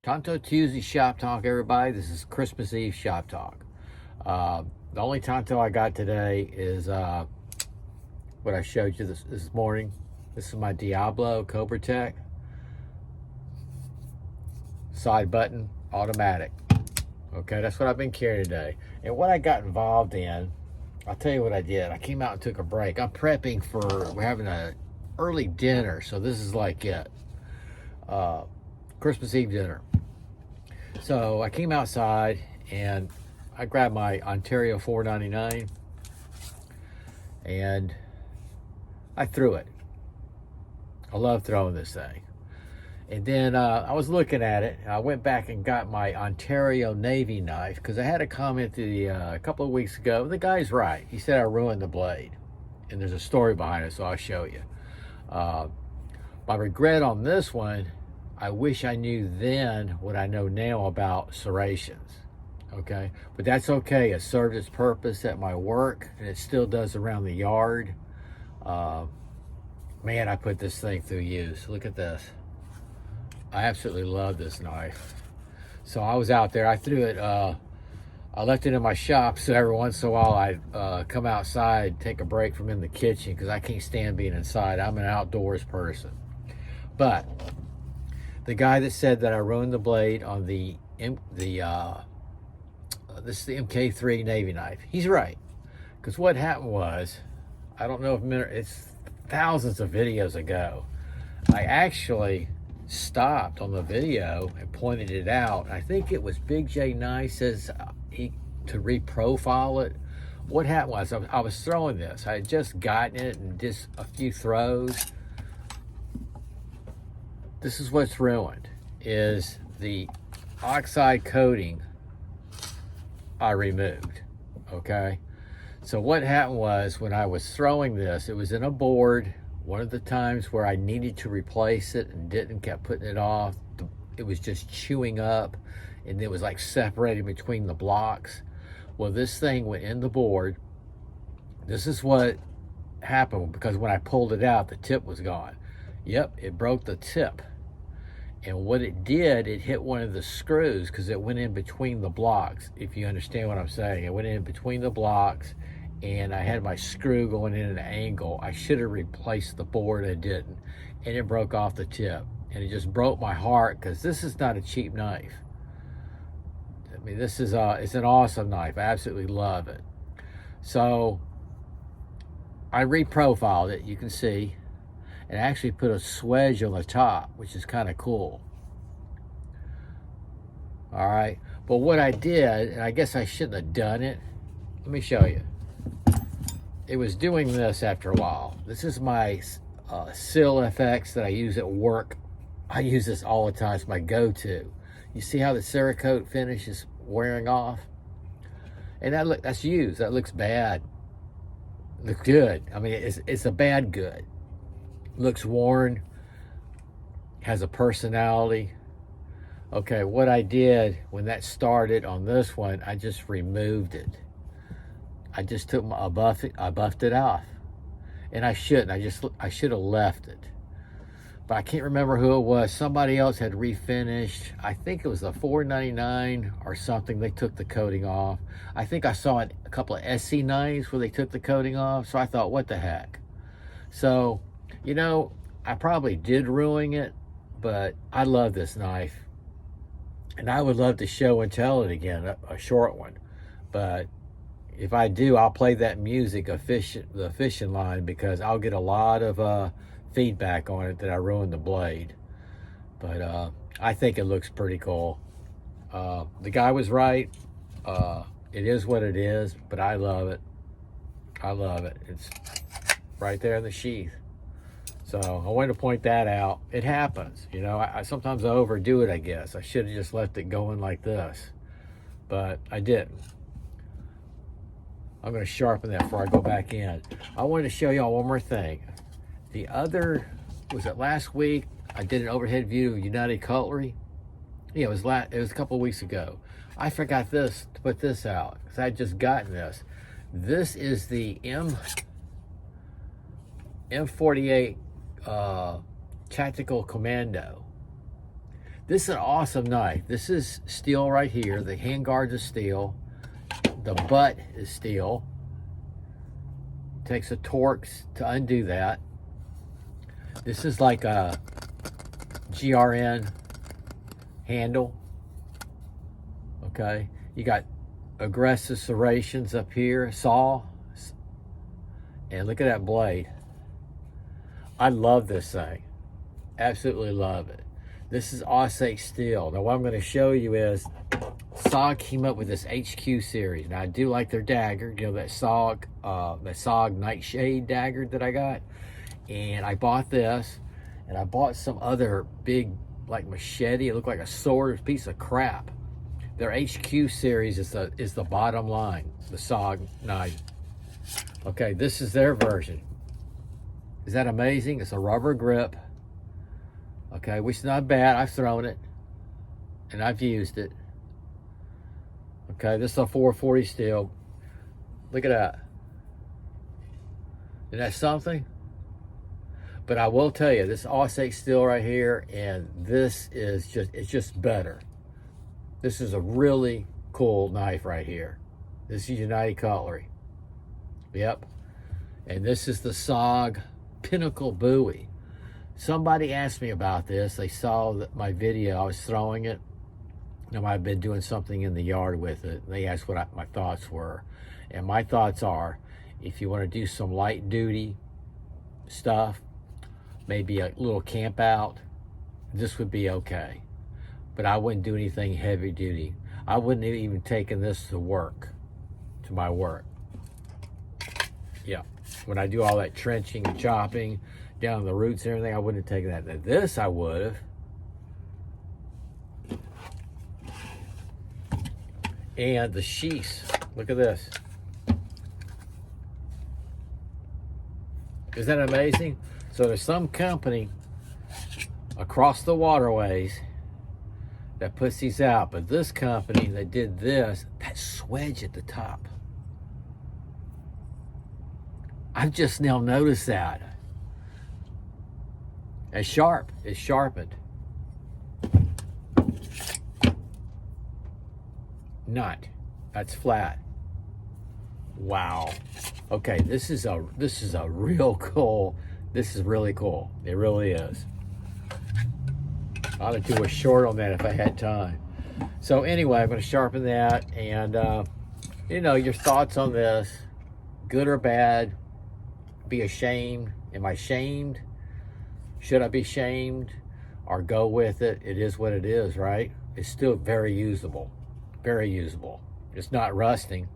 Tanto Tuesday Shop Talk, everybody. This is Christmas Eve Shop Talk. The only Tanto I got today is what I showed you this morning. This is my Diablo Cobra Tech. Side button, automatic. Okay, that's what I've been carrying today. And what I got involved in, I'll tell you what I did. I came out and took a break. I'm prepping we're having an early dinner, so this is like it. Christmas Eve dinner. So I came outside and I grabbed my Ontario $4.99 and I threw it. I love throwing this thing. And then I was looking at it. I went back and got my Ontario Navy knife because I had a comment a couple of weeks ago. The guy's right. He said I ruined the blade. And there's a story behind it, so I'll show you. My regret on this one, I wish I knew then what I know now about serrations. Okay? But that's okay. It served its purpose at my work, and it still does around the yard. Man, I put this thing through use. Look at this. I absolutely love this knife. So I was out there. I threw it. I left it in my shop, so every once in a while I'd come outside, take a break from in the kitchen because I can't stand being inside. I'm an outdoors person. But the guy that said that I ruined the blade on this is the MK3 Navy knife, he's right. Because what happened was, I don't know if it's thousands of videos ago, I actually stopped on the video and pointed it out. I think it was Big J Nice says to reprofile it. What happened was I was throwing this. I had just gotten it and just a few throws. This is what's ruined, is the oxide coating I removed, okay? So what happened was when I was throwing this, it was in a board. One of the times where I needed to replace it and didn't, kept putting it off, it was just chewing up and it was like separating between the blocks. Well, this thing went in the board. This is what happened because when I pulled it out, the tip was gone. Yep, it broke the tip. And what it did, it hit one of the screws because it went in between the blocks, if you understand what I'm saying. It went in between the blocks and I had my screw going in at an angle. I should have replaced the board, I didn't. And it broke off the tip. And it just broke my heart because this is not a cheap knife. I mean, this is it's an awesome knife. I absolutely love it. So I reprofiled it, you can see, and actually put a swedge on the top, which is kind of cool. All right, but what I did, and I guess I shouldn't have done it, let me show you. It was doing this after a while. This is my Seal FX that I use at work. I use this all the time. It's my go-to. You see how the Cerakote finish is wearing off? And that's used. That looks bad. Looks good. I mean, it's a bad good. Looks worn. Has a personality. Okay, what I did when that started on this one, I just removed it. I just took I buffed it off. And I shouldn't. I should have left it. But I can't remember who it was. Somebody else had refinished. I think it was a $4.99 or something. They took the coating off. I think I saw a couple of SC knives where they took the coating off. So I thought, what the heck? So, you know, I probably did ruin it, but I love this knife. And I would love to show and tell it again, a short one. But if I do, I'll play that music, the fishing line, because I'll get a lot of feedback on it that I ruined the blade. But I think it looks pretty cool. The guy was right. It is what it is, but I love it. I love it. It's right there in the sheath. So I wanted to point that out. It happens, you know. I sometimes overdo it, I guess. I should have just left it going like this, but I didn't. I'm going to sharpen that before I go back in. I wanted to show y'all one more thing. The other, was it last week? I did an overhead view of United Cutlery. Yeah, it was a couple of weeks ago. I forgot to put this out because I had just gotten this. This is the M48 Tactical Commando. This is an awesome knife. This is steel right here. The handguards are steel. The butt is steel. Takes a Torx to undo that. This is like a GRN handle. Okay, you got aggressive serrations up here, saw, and look at that blade. I love this thing. Absolutely love it. This is Osage steel. Now what I'm going to show you is SOG came up with this HQ series. Now I do like their dagger, you know, that SOG Nightshade dagger that I got. And I bought this, and I bought some other big like machete. It looked like a sword, a piece of crap. Their HQ series is the bottom line, the SOG knife. Okay, this is their version. Is that amazing? It's a rubber grip. Okay, which is not bad. I've thrown it, and I've used it. Okay, this is a 440 steel. Look at that. Isn't that something? But I will tell you, this Osage steel right here, and this is it's just better. This is a really cool knife right here. This is United Cutlery. Yep. And this is the SOG Pinnacle Bowie. Somebody asked me about this. They saw my video. I was throwing it. I've been doing something in the yard with it. They asked what my thoughts were. And my thoughts are, if you want to do some light duty stuff, maybe a little camp out, this would be okay. But I wouldn't do anything heavy duty. I wouldn't have even taken this to work, to my work. Yeah, when I do all that trenching and chopping down the roots and everything, I wouldn't have taken that. Now this I would have. And the sheaths, look at this. Isn't that amazing? So there's some company across the waterways that puts these out, but this company that did this, that swedge at the top. I've just now noticed that. It's sharp, it's sharpened. Not, that's flat. Wow. Okay, this is a real cool. This is really cool. It really is. I ought to do a short on that if I had time. So anyway, I'm going to sharpen that, and you know, your thoughts on this, good or bad. Be ashamed. Am I shamed? Should I be shamed? Or go with it? It is what it is, right? It's still very usable. Very usable. It's not rusting.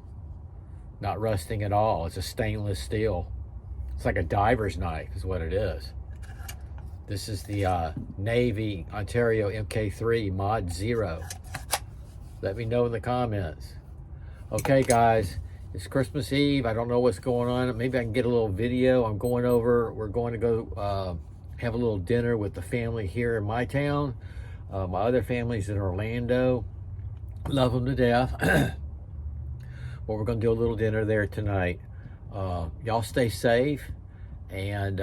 Not rusting at all. It's a stainless steel. It's like a diver's knife is what it is. This is the Navy Ontario MK3 Mod 0. Let me know in the comments. Okay, guys, it's Christmas Eve. I don't know what's going on. Maybe I can get a little video. I'm going over. We're going to go have a little dinner with the family here in my town. My other family's in Orlando. Love them to death. But we're going to do a little dinner there tonight. Y'all stay safe, and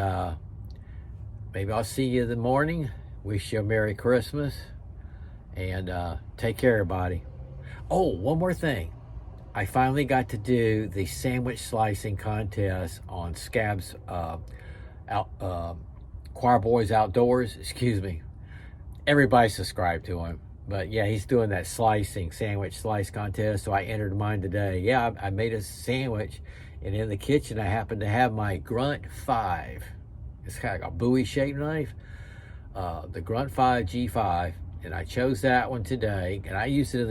maybe I'll see you in the morning. Wish you a Merry Christmas, and take care, everybody. Oh, one more thing. I finally got to do the sandwich slicing contest on Scab's Choir Boys Outdoors. Excuse me. Everybody subscribed to him. But yeah, he's doing that sandwich slice contest. So I entered mine today. Yeah, I made a sandwich, and in the kitchen I happened to have my Grunt 5. It's kind of like a Bowie shaped knife. The Grunt 5 G5, and I chose that one today. And I used it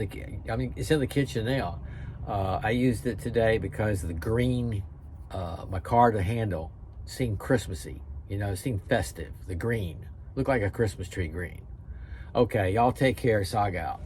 it's in the kitchen now. I used it today because the green micarta handle seemed Christmassy. You know, it seemed festive. The green looked like a Christmas tree green. Okay, y'all take care. SOG out.